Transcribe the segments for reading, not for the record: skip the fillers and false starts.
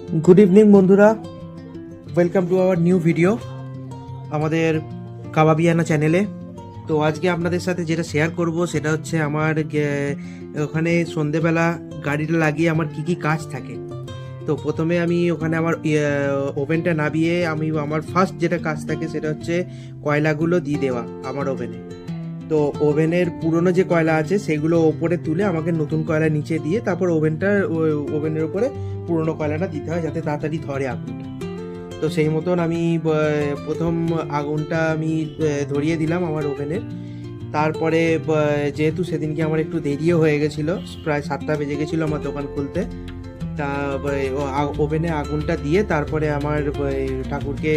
Good evening बंधुरा welcome to our new video আমাদের কাবাবিয়ানা চ্যানেলে। তো আজকে আপনাদের সাথে যেটা শেয়ার করব সেটা হচ্ছে আমার ওখানে সন্ধেবেলা গাড়িটা লাগিয়ে আমার কি কি কাজ থাকে। তো প্রথমে আমি ওখানে আমার ওভেনটা নামিয়ে আমি আমার ফার্স্ট যেটা কাজ থাকে সেটা হচ্ছে কয়লাগুলো দিয়ে দেওয়া আমার ওভেনে। তো ওভেনের পুরনো যে কয়লা আছে সেগুলো ওপরে তুলে আমাকে নতুন কয়লা নিচে দিয়ে তারপর ওভেনের উপরে পুরনো কয়লাটা দিতে হয় যাতে তাড়াতাড়ি ধরে আগুনটা। তো সেই মতন আমি প্রথম আগুনটা আমি ধরিয়ে দিলাম আমার ওভেনের। তারপরে যেহেতু সেদিনকে আমার একটু দেরিও হয়ে গেছিলো, প্রায় 7টা বেজে গেছিলো আমার দোকান খুলতে, তা ওভেনে আগুনটা দিয়ে তারপরে আমার ঠাকুরকে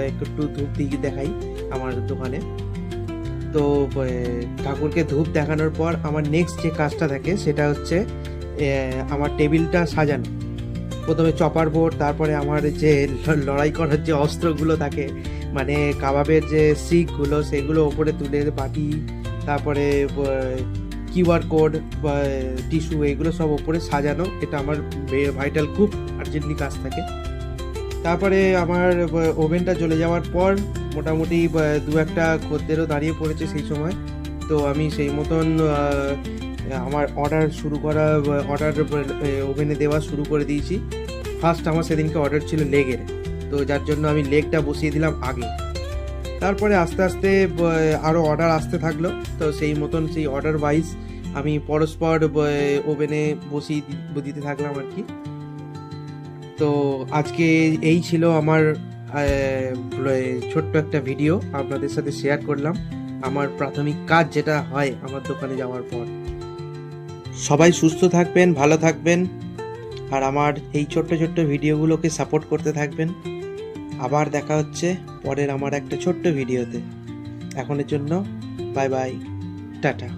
একটু ধূপ দিয়ে দেখাই আমার দোকানে। তো ঠাকুরকে ধূপ দেখানোর পর আমার নেক্সট যে কাজটা থাকে সেটা হচ্ছে আমার টেবিলটা সাজানো। প্রথমে চপার বোর্ড, তারপরে আমার যে লড়াই করার যে অস্ত্রগুলো থাকে মানে কাবাবের যে শিকগুলো সেগুলো ওপরে তুলে বাটি, তারপরে কিউআর কোড বা টিস্যু এগুলো সব ওপরে সাজানো, এটা আমার ভাইটাল খুব আর্জেন্টলি কাজ থাকে। তারপরে আমার ওভেনটা জ্বলে যাওয়ার পর মোটামুটি দু একটা খদ্দেরও দাঁড়িয়ে পড়েছে সেই সময়। তো আমি সেই মতন আমার অর্ডার ওভেনে দেওয়া শুরু করে দিয়েছি। ফার্স্ট আমার সেদিনকে অর্ডার ছিল লেগের, তো যার জন্য আমি লেগটা বসিয়ে দিলাম আগে। তারপরে আস্তে আস্তে আরও অর্ডার আসতে থাকলো, তো সেই মতন সেই অর্ডার ওয়াইজ আমি পরস্পর ওভেনে বসিয়ে দিতে থাকলাম আর কি। তো আজকে এই ছিল আমার ছোট্ট একটা ভিডিও আপনাদের সাথে শেয়ার করলাম, আমার প্রাথমিক কাজ যেটা হয় আমার দোকানে যাওয়ার পর। সবাই সুস্থ থাকবেন, ভালো থাকবেন, আর আমার এই ছোট্ট ছোট্ট ভিডিওগুলোকে সাপোর্ট করতে থাকবেন। আবার দেখা হচ্ছে পরের আমার একটা ছোট্ট ভিডিওতে। এখনের জন্য বাই বাই, টাটা।